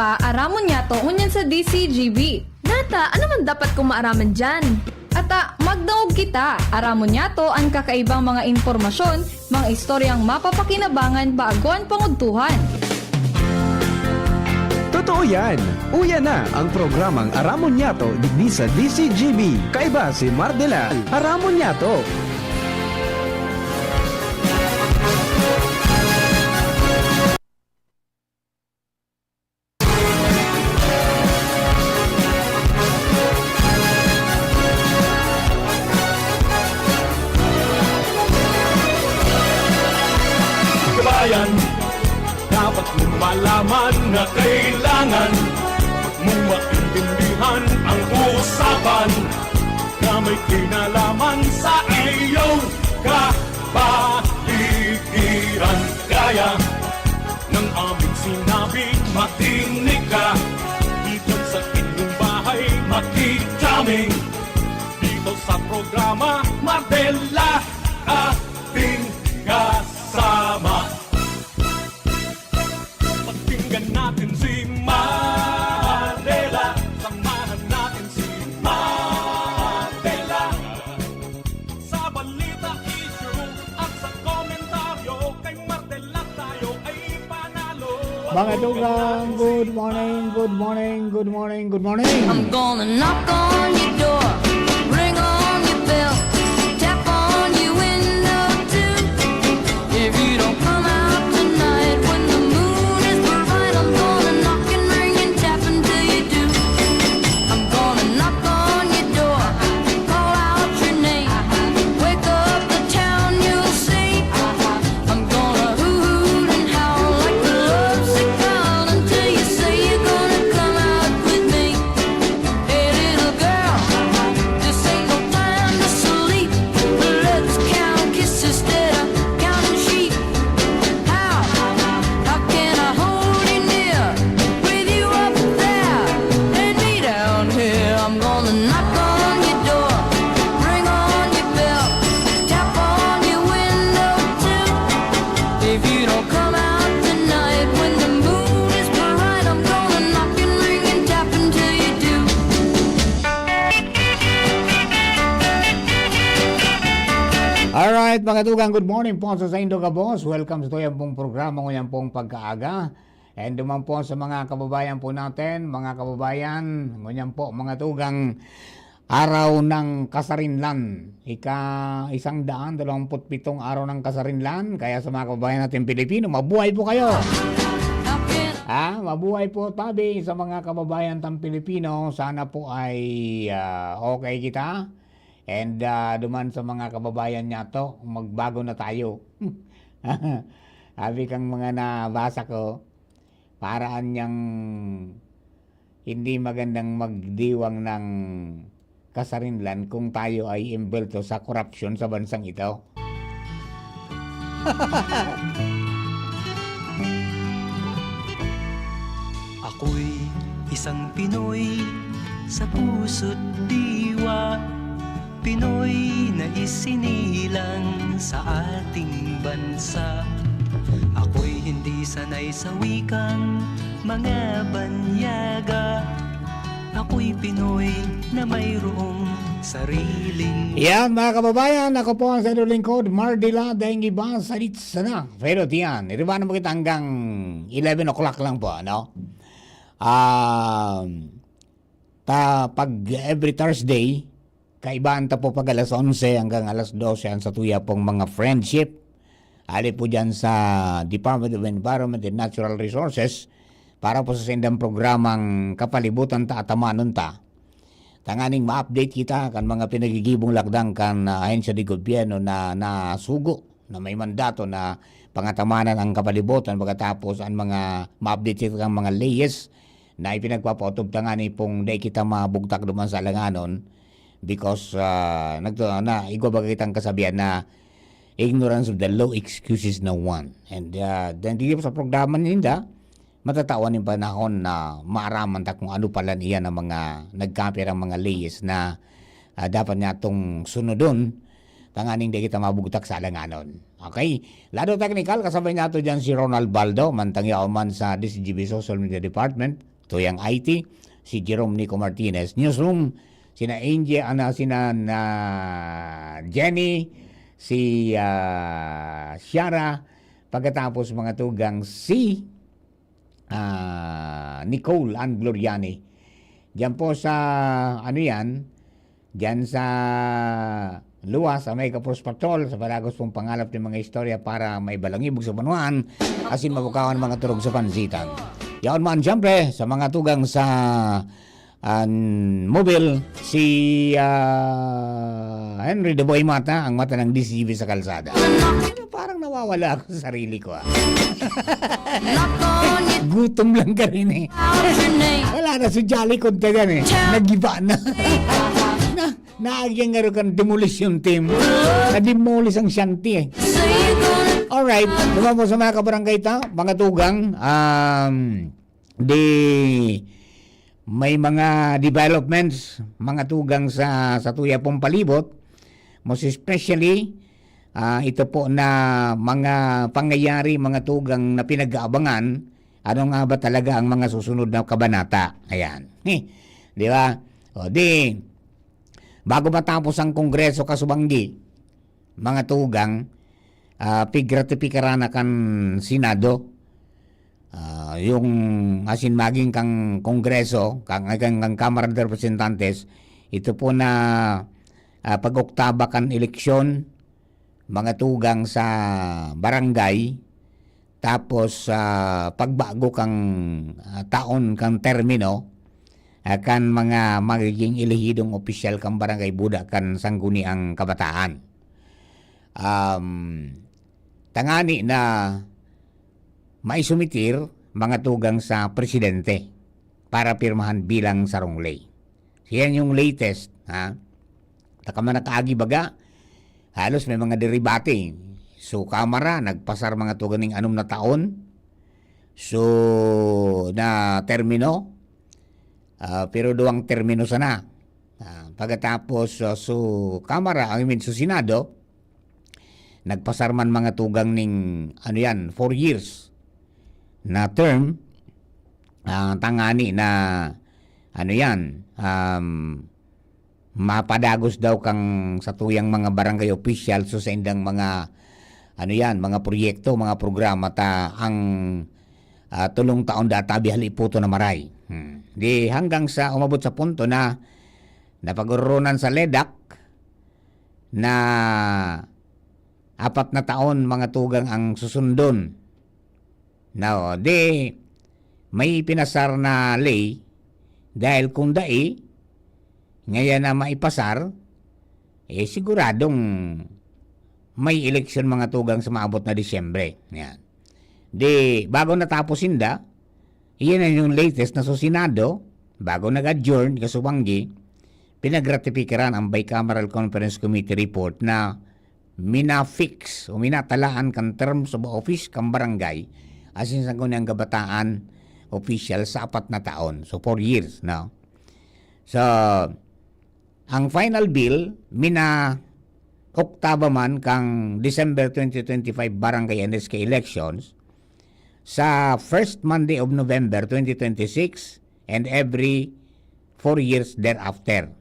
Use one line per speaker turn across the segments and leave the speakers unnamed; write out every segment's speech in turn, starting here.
ka, aramon niya to ngunyan sa DCGB.
Nata, ano man dapat kong maaraman dyan?
Ata, magdaog kita, aramon niya to ang kakaibang mga informasyon, mga istoryang mapapakinabangan baguan pangudtuhan.
Totoo yan! Uya na ang programang Aramon Nyato digdi sa DCGB. Kaiba si Mardela, Aramon Nyato.
Kabayan, dapat mong malaman na kailangan mong maintindihan ang usapan na may kinalaman sa iyong kapaligiran. Gaya ng aming sinabi, makinig ka dito sa inyong bahay, makijaming dito sa programa Mardela, ating kasama. Pakinggan natin si Mardela, samahan natin si Mardela. Sa balita issue at sa komentaryo, kay Mardela tayo ay panalo.
Mga tugang, good morning, good morning, good morning, good morning.
I'm gonna knock on your door, ring on your bell, tap on your window too. If you don't come out tonight when the moon is bright, I'm gonna knock and ring and tap until you do. I'm gonna knock on your door, call out your name, wake up the town, you'll see. I'm gonna hoot and howl like the lovesick crowd until you say you're gonna come out with me. Hey little girl, this ain't no time to sleep. Let's count kisses instead of counting sheep. How can I hold you near, with you up there and me down here? I'm gonna knock on your door, ring on your bell, tap on your window too. If you don't come out tonight when the moon is bright, I'm gonna knock and ring and tap until you do.
Alright, mga tugang, good morning po sa Indo ka boss. Welcome sa yung pong programa ko yan pong pagkaaga. And duman po sa mga kababayan po natin, mga kababayan, ngunyan po mga tugang, araw ng Kasarinlan. Ika-127 araw ng Kasarinlan. Kaya sa mga kababayan natin Pilipino, mabuhay po kayo.
How can
Mabuhay po tabi sa mga kababayan tang Pilipino. Sana po ay okay kita. And duman sa mga kababayan niya to, magbago na tayo. Sabi kang mga nabasa ko, paraan niyang hindi magandang magdiwang ng kasarinlan kung tayo ay imbelto sa korupsyon sa bansang ito.
Ako'y isang Pinoy sa puso't diwa, Pinoy na isinilang sa ating bansa. Ako'y hindi sanay sa wikang mga banyaga, ako'y Pinoy na mayroong sariling.
Yan mga kababayan, ako po ang sa inyong lingkod, Mardela, dahil iba sa sana. Pero diyan, iribanan mo kita hanggang 11 o'clock lang po, no? Pag every Thursday, kaibaan ta po pag alas 11 hanggang alas 12 ang sa tuya pong mga friendship. Ali po dyan sa Department of Environment and Natural Resources para po sa sindang programang kapalibutan ta at amanon ta. Tanganing ma-update kita kan mga pinagigibong lakdang kan ahensya di gobyerno na nasugo na may mandato na pangatamanan ang kapalibutan pagkatapos ang mga ma-update kita kan mga leyes na ipinagpapautog tangani pong day kita mabugtak duman sa alanganon because igwabaga kitang kasabihan na ignorance of the law excuses no one. And then di sa programa ninda matatawan yung panahon na maaraman ta kung ano pala niya ng mga nagkapir ang mga leyes na dapat niya itong sunodon tanganing di kita mabugtak sa alanganon. Okay? Lado technical, kasabay nato dyan si Ronald Baldo, mantangyaw man sa DCGB Social Media Department. tuyang IT, si Jerome Nico Martinez. Newsroom, sina Angie, sina Jenny, si Shara, pagkatapos mga tugang si Nicole Ann Gloriani. Diyan po sa, diyan sa Luwas, sa May Kapros Patrol, sa Palagos pong pangalap ng mga istorya para may balangibog sa panuan, asin mabukawan mga turog sa pansitan. Yaon man, siyempre, sa mga tugang sa mobile, si Henry de Boy Mata, ang mata ng DCV sa kalsada. Parang nawawala ako sa sarili ko.
Knock on your
Gutom lang ka rin eh.
house your name.
Wala na si Jolly Contagan eh. Nagiba na. Naagyan nga rin kang demolition team. Na-demolish ang shanty eh.
Say you're gonna
Alright, diba po sa mga kabarangay ta, mga tugang, may mga developments, mga tugang sa tuya pong palibot, most especially, ito po na mga pangyayari, mga tugang na pinag-aabangan, ano nga ba talaga ang mga susunod na kabanata. Ayan. Di ba? O bago matapos ang Kongreso kasubanggi, mga tugang, pigratifikaran na kan Senado, yung asin maging kang Kongreso, kang Kamara de Representantes, ito po na pag-oktaba kan eleksyon, mga tugang sa barangay, tapos pagbago kang taon kang termino, kan mga magiging elehidong opisyal kang barangay buda kan sangguni ang kabataan. Tangani na maisumitir mga tugang sa presidente para pirmahan bilang sarong lay. Yan yung latest, ha? Takaman nakaagi baga, halos may mga deribate. So, Kamara, nagpasar mga tugang ng 6 na taon. So, na termino, pero doang termino sana. Pagkatapos, so, Kamara, sa Senado, nagpasar man mga tugang ng 4 years na term, tangani na mapadagos daw kang sa tuyang mga barangay official so sa indang mga mga proyekto, mga programa ta ang tulong taon data bihali puto na maray. Di hanggang sa umabot sa punto na napag-urunan sa LEDAC na 4 na taon mga tugang ang susundon. Now, may pinasar na lay dahil kung ngayon na maipasar, siguradong may eleksyon mga tugang sa maabot na Disyembre. Yan. Bago natapos iyan na yung latest na sa Senado, bago nag-adjourn, kasubanggi, pinagratifikaran ang Bicameral Conference Committee report na minafix o minatalaan kan terms of office kang barangay asin sa ang kabataan official sa 4 na taon. So, 4 years, no? So, ang final bill, oktaba man kang December 2025 barangay NSK elections sa first Monday of November 2026 and every 4 years thereafter.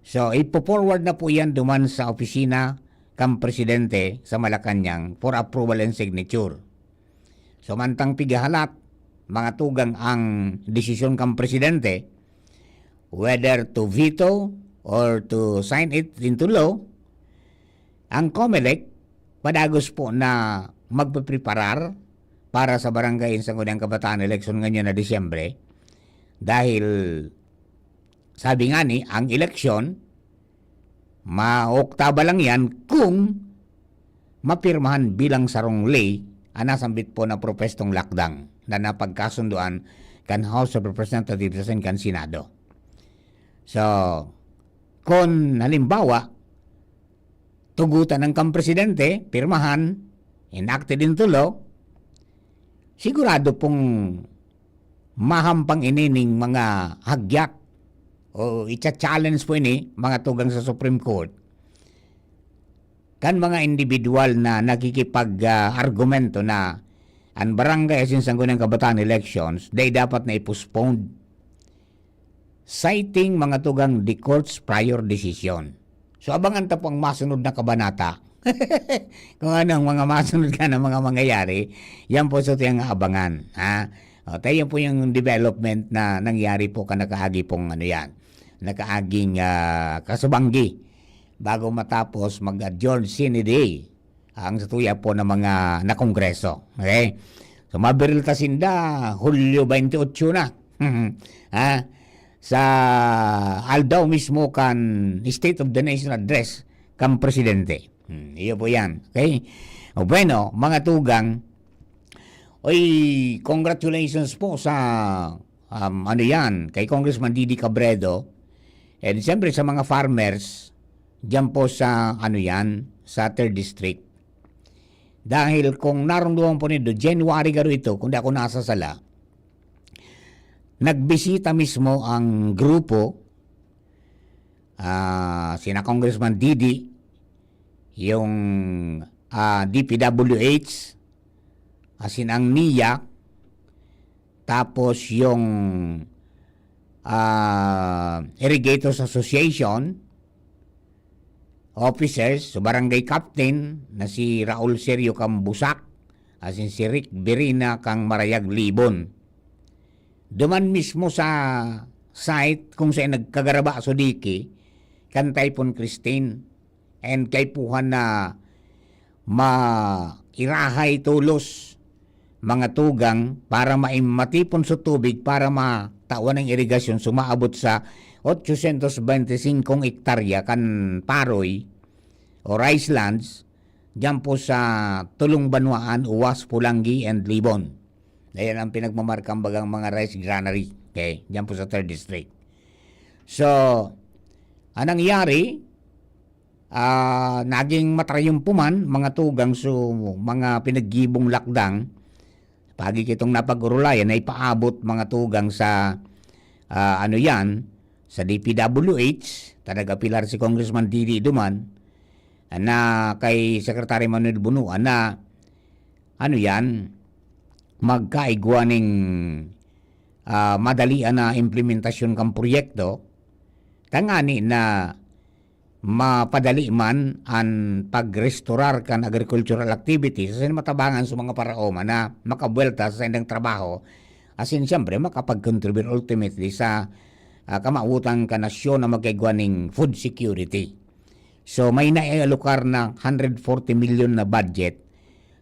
So, ipo-forward na po yan duman sa opisina kang presidente sa Malacanang for approval and signature. So, mantang pigahalat, mga tugang ang desisyon kang presidente, whether to veto or to sign it into law, ang COMELEC, padagos po na magpapreparar para sa barangay sa Sangguniang Kabataan election ngayon na Disyembre, dahil sabi nga ang eleksyon, ma-oktaba lang yan kung mapirmahan bilang sarong lay anasambit po na propestong lakdang na napagkasunduan kan House of Representatives at kan Senado. So, kung halimbawa, tugutan ng kampresidente, pirmahan, enacted into law, sigurado pong mahampang inining mga hagyak o itcha-challenge po mga tugang sa Supreme Court kan mga individual na nakikipag-argumento na ang barangay asin Sangguniang Kabataan elections, they dapat na i-postpone. Citing mga tugang the court's prior decision. So abangan ta po ang masunod na kabanata. Kung anong mga masunod ka na mga mangyayari, yan po sa tiyang abangan. Ha? O, tayo po yung development na nangyari po ka nakaagi pong ano yan, nakaaging kasubanggi bago matapos mag-adjourn sine die ang satuya po ng mga na kongreso. Okay? So mabiril ta sinda Hulyo 28 na. Ha? Sa aldaw mismo kan State of the Nation Address kan presidente. Iyo po yan. Okay? O bueno, mga tugang, oy, congratulations po sa ano yan, kay Congressman Didi Cabredo. And siyempre sa mga farmers diyan po sa ano yan, sa 3rd District. Dahil kung narunduan po nito, January garo ito, kung di ako nasasala, nagbisita mismo ang grupo, sina Congressman Didi, yung DPWH, asin ang NIA, tapos yung Irrigators Association, officers, so barangay captain na si Raul Serio Cambusak, asin si Rick Berina kang Marayag Libon. Duman mismo sa site kung saan nagkagaraba so diki, kan Typhoon Christine, and kay puhan na mairahay tulos mga tugang para matipon sa tubig para matawan ng irigasyon sumaabot sa 825 hektarya kan Paroy o rice lands dyan po sa Tulong Banwaan, Uwas, Pulangi, and Libon. Ayan ang pinagmamarkang bagang mga rice granary. Okay, dyan po sa 3rd District. So, anong nangyari, naging matrayumpuman mga tugang so mga pinaggibong lakdang pagi kitong napag-urulayan na ipaabot mga tugang sa ano yan, sa DPWH, talaga pilar si Congressman Didi Duman, na kay Secretary Manuel Bunuan na ano yan, magkaigwaning madalian na implementasyon kang proyekto, tangani na mapadali man ang pagrestorar kan agricultural activities asin matabangan sa mga paraoma na makabuelta sa indang trabaho asin siyempre makapag-contribute ultimately sa kamautan ka nasyon na magkaigwaning food security. So may naialokar na 140 million na budget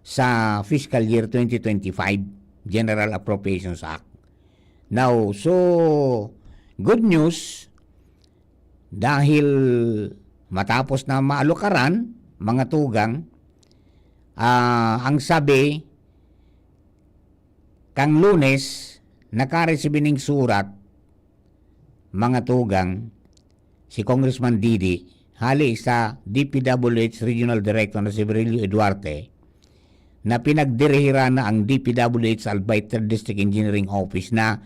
sa fiscal year 2025 General Appropriations Act. Now, so good news dahil matapos na maalukaran mga tugang, ang sabi kang Lunes nakareceive ning surat mga tugang si Congressman Didi hali sa DPWH Regional Director na si Virilio Eduarte na pinagdirihira na ang DPWH Albay 3rd District Engineering Office na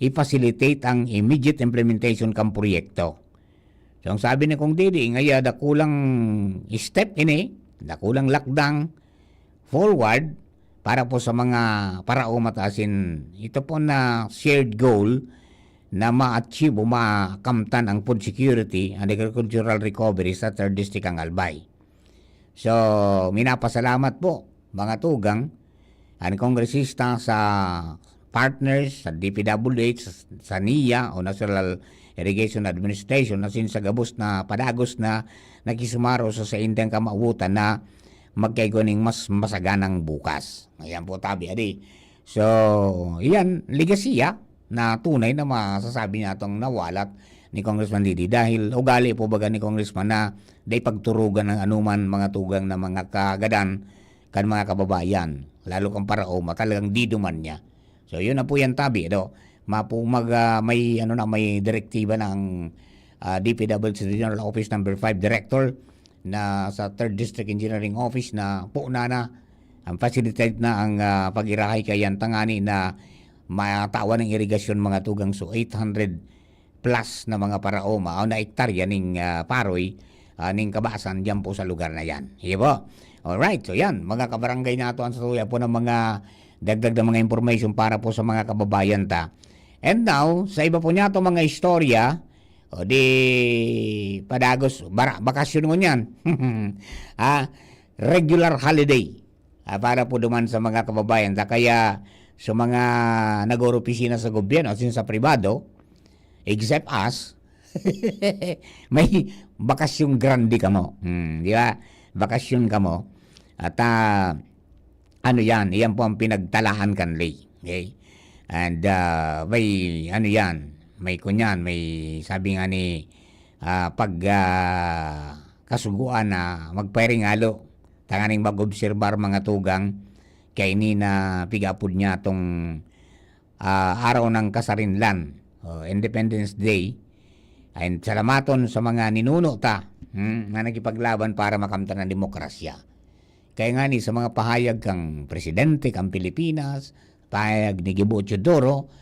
i-facilitate ang immediate implementation kang proyekto. So ang sabi ni Kong Didi, ngaya da kulang step ini, da kulang lakdang forward para po sa mga paraumatasin. Ito po na shared goal na ma-achieve o makamtan ang food security and agricultural recovery sa 3rd District ang Albay. So, minapasalamat po mga tugang ang kongresista sa partners sa DPWH, sa NIA o National Irrigation Administration na sinsagabos na padagos na nakisumaro sa indang kamautan na magkaigoning mas masaganang bukas. Ayan po tabi adi. So, iyan, ligasiya na tunay na masasabi niya itong nawalat ni Congressman Didi dahil ugali po baga ni Congressman na day pagturugan ng anuman mga tugang na mga kagadan kan mga kababayan lalo kang paraoma talagang diduman niya. So yun na po yan tabi do. May direktiba ng DPWH Regional Office number 5 Director na sa 3rd District Engineering Office na po na ang facilitate na ang pag-irahay kayan tangani na matawan ng irigasyon mga tugang so 800 plus na mga paraoma o na hektarya ning Paroy ning Kabasan diyan po sa lugar na yan. Iya po? Alright, so yan mga kabarangay nato ang sa tuya po ng mga dagdag na mga information para po sa mga kababayan ta. And now, sa iba po niya itong mga istorya, o di padagos, bakasyon mo yan. Regular holiday. Para po duman sa mga kababayan ta. Kaya sa mga nag-opisina sa gobyerno, sin sa pribado, except us, may bakasyon grande ka mo. Di ba? Bakasyon ka mo. At ano yan, iyan po ang pinagtalahan kanli. Okay? And may ano yan, may kunyan, may sabi nga ni pag kasuguan na magpairing alo, tanganing mag-obserbar mga tugang kay ni na pigapod niya tong araw ng kasarinlan, Independence Day. And salamaton sa mga ninuno ta na nagipaglaban para makamtan ng demokrasya. Kaya nga ni sa mga pahayag kang presidente kang Pilipinas, pahayag ni Gibo Teodoro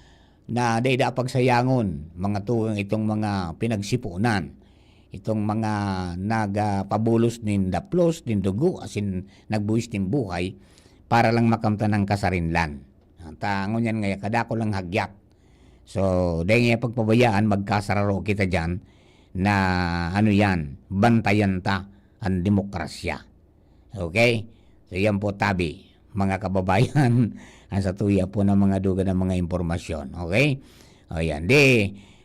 na dayda pagsayangon mga tugang itong mga pinagsipunan, itong mga nagapabulos nin daplos, nin dugo, asin nagbuwis nin buhay para lang makamtan ng kasarinlan. Tangon yan nga kadako lang hagyat. So, dahil nga pagpabayaan, magkasararo kita dyan na ano yan, bantayan ta ang demokrasya. Okay? So, yan po tabi, mga kababayan, ang sa tuya po ng mga duga ng mga impormasyon. Okay? O yan.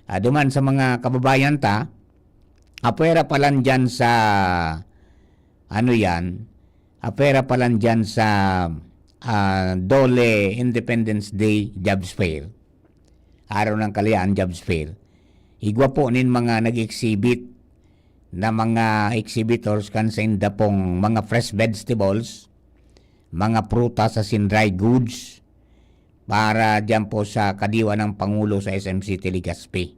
Duman sa mga kababayan ta, apera pa lang dyan sa, ano yan, apera pa lang dyan sa Dole Independence Day Jobs Fair. Araw ng Kalayaan Jobs Fair. Igwa po nin mga nag-exhibit na mga exhibitors kansainda pong mga fresh vegetables, mga prutas sa dry goods para dyan po sa kadiwa ng Pangulo sa SM City Legazpi.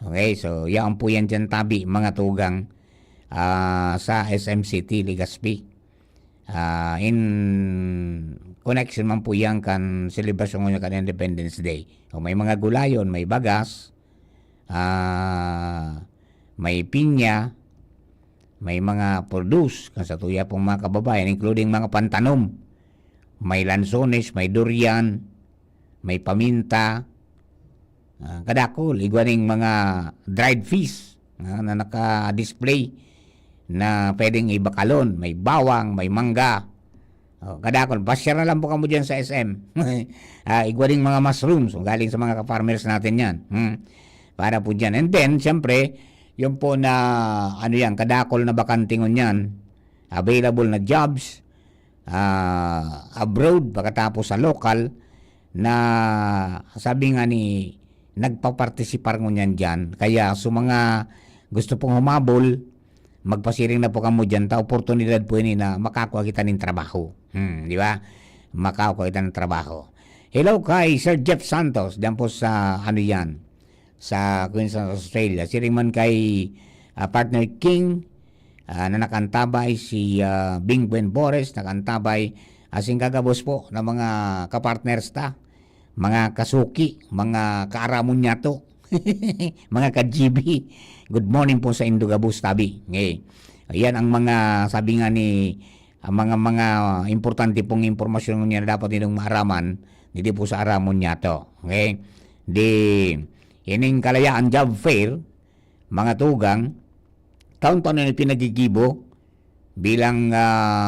Okay, so yan po yan dyan tabi mga tugang sa SM City Legazpi. In connection man po yan kan celebration ng kan Independence Day. O may mga gulayon, may bagas, may pinya, may mga produce kan sa tuya pong mga kababayan, including mga pantanom, may lansones, may durian, may paminta, kadakol, igwaning mga dried fish na naka-display na pwedeng ibakalon, may bawang, may mangga. Kadakol, pasyar na lang po kamo dyan sa SM. Igwaring mga mushrooms, galing sa mga ka-farmers natin yan. Para po dyan. And then, siyempre, yung po na, ano yan, kadakol na bakantingon yan, available na jobs, abroad, pagkatapos sa local, na sabi nga ni, nagpapartisipar ngunyan dyan. Kaya, sa mga gusto pong humabol, magpasiring na po kamo dyan, oportunidad po ini na makakuha kita ng trabaho. Di ba? Makakuha kita ng trabaho. Hello kay Sir Jeff Santos, dyan po sa, ano yan, sa Queensland, Australia. Siring man kay partner King, na nakantabay, si Bing Buen Boris, nakantabay, asing kagabos po ng mga kapartners ta, mga kasuki, mga kaaramon niya to, mga ka-GB. Good morning po sa Indugabus tabi. Okay. Ayan ang mga sabi nga ni mga importante pong impormasyon niya na dapat nilang maaraman dito po sa aramon niya to. Okay. Ining Kalayaan Job Fair, mga tugang, taon-taon na pinagigibo bilang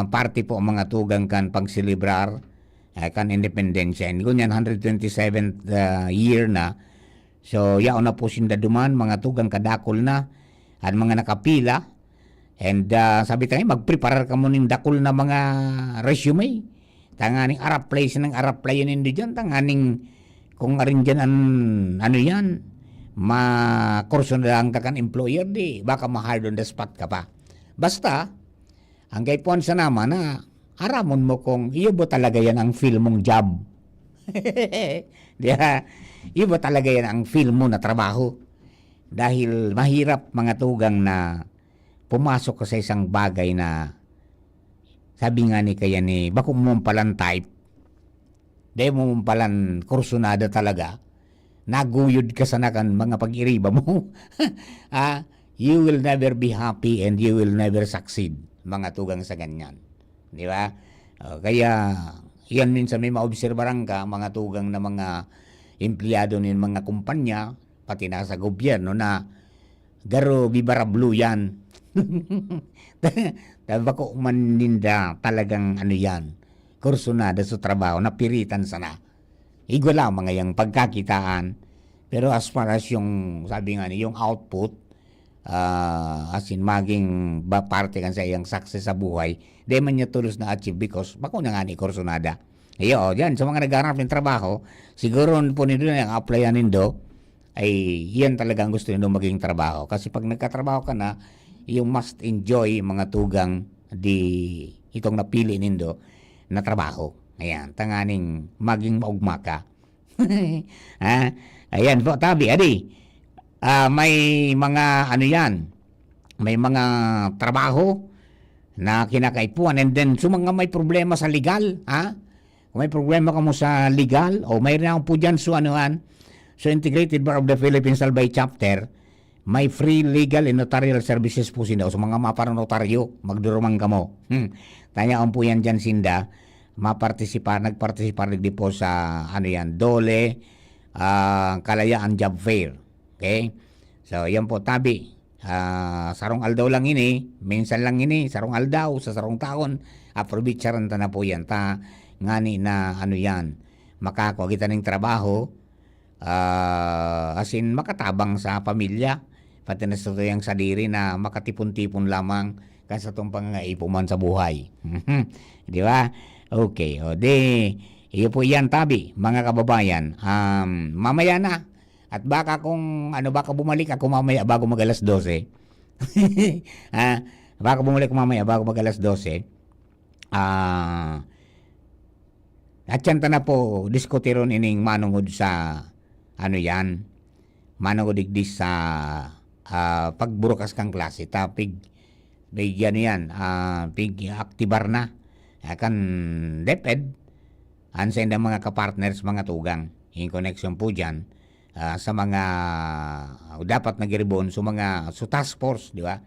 party po mga tugang kan pagselebrar kan independensya. Hindi ko niyan 127th year na. So, yaon na po sinda duman, mga tugang kadakol na, at mga nakapila. And sabi tayo, magpreparar ka mo ng dakol na mga resume. Tanganing araplay ng araplay yun hindi dyan. Tanganing kung arin dyan ano yan, makurso na lang ka kan employer, di baka ma-hard on the spot ka pa. Basta, ang kay Puan sa naman na aramon mo kung iyo ba talaga yan ang feel mong job. Diya, iba talaga yan ang feel mo na trabaho. Dahil mahirap mga tugang na pumasok ka sa isang bagay na sabi nga ni kaya ni bako mo palang type, dahil mo palang kursunada talaga, naguyod ka sa nakan mga pag-iriba mo. You will never be happy and you will never succeed mga tugang sa ganyan. Di ba? Kaya yan minsan may maobserbaran ka, mga tugang na mga empleyado ng mga kumpanya, pati na sa gobyerno na garo bibarablo yan. Dahil ko maninda talagang ano yan, kursunada sa trabaho, napiritan sana. Igwala mga yung pagkakitaan. Pero as far as yung, sabi nga ni, yung output, as in maging parte kan sa iyang success sa buhay, di man niya tulos na achieve because bako na nga ni kursunada. Iyo, yan, sa mga naghahanap ng trabaho, siguro po nito na yung applyan nindo, ay yan talagang gusto nindo maging trabaho. Kasi pag nagkatrabaho ka na, you must enjoy mga tugang di itong napili nindo na trabaho. Ayan, tanganing maging maugma ka. Ha? Ayan po, tabi, adi. May mga ano yan, may mga trabaho na kinakaipuan and then mga may problema sa legal, ha? Kung may problema ka mo sa legal o mayroon po dyan so anuhan, so Integrated Bar of the Philippines Albay Chapter, may free legal and notarial services po sinda. So mga maparang notaryo, magdurumang ka mo. Tanyaan po yan dyan sinda, nagpartisipar digdi po sa ano yan, Dole, Kalayaan Job Fair. Okay? So yan po tabi. Sarong aldaw lang ini, minsan lang ini, sarong aldaw, sa sarong taon, aprobitsaran ta na po yan. Ngani na ano yan, makako kita ng trabaho, as in makatabang sa pamilya, pati na sa tuyang sadiri na makatipon-tipon lamang kasi itong pangangaipuman sa buhay. Di ba? Okay, o di, iyo po yan tabi, mga kababayan. Mamaya na, at baka kung ano, baka bumalik ako mamaya bago mag alas 12. Baka bumalik ako mamaya bago mag alas 12. At yan na po, diskutiron ining manungod sa ano yan, manungod digdi sa pagburukas kang klase, tapig bigyan yan, pig aktibar na, kan DepEd, ansa yung mga kapartners, mga tugang, in connection po dyan, sa mga dapat nag-ribon sa mga task force, di ba?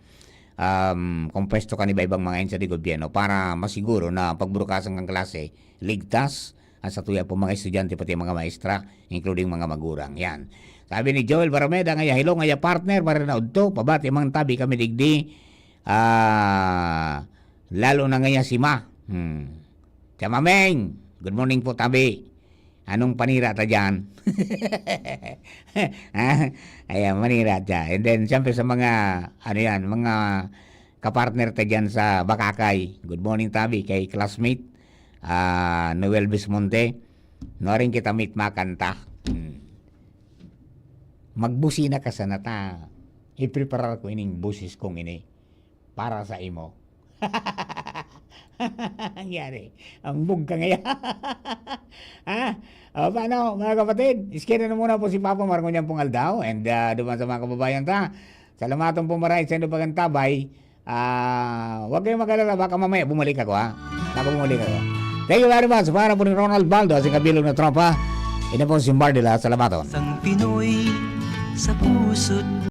Kung pwesto ka ni ibang mga ensya di gobyerno para masiguro na pagburukasan ng klase ligtas sa tuya po mga estudyante pati mga maestra including mga magurang. Yan. Sabi ni Joel Barameda nga hello nga partner para na udto pabati mang tabi kami digdi lalo na nga si Ma. Chamameng, good morning po tabi. Anong panira ta dyan? Ayan, manira dyan. And then, siyempre sa mga, ano yan, mga kapartner ta dyan sa Bakakay. Good morning, Tabi, kay classmate, Noel Bismonte. No rin kita meet makanta. Magbusina ka sana ta. I-prepare ko ining busis kong ini para sa imo. Ang yari. Ang bug ka ngayon. Paano mga kapatid? Iskina na muna po si Papa Marco niyan pong aldaw. And duman sa mga kababayan ta. Salamatong po maray sa inyo pagantabay. Huwag kayong mag-alala. Baka mamaya bumalik ako ha. Baka bumalik ako. Thank you very much. Para po ni Ronald Baldo. Asing kabilog na tropa. Ina po si Mardila. Salamaton.
Isang Pinoy sa puso't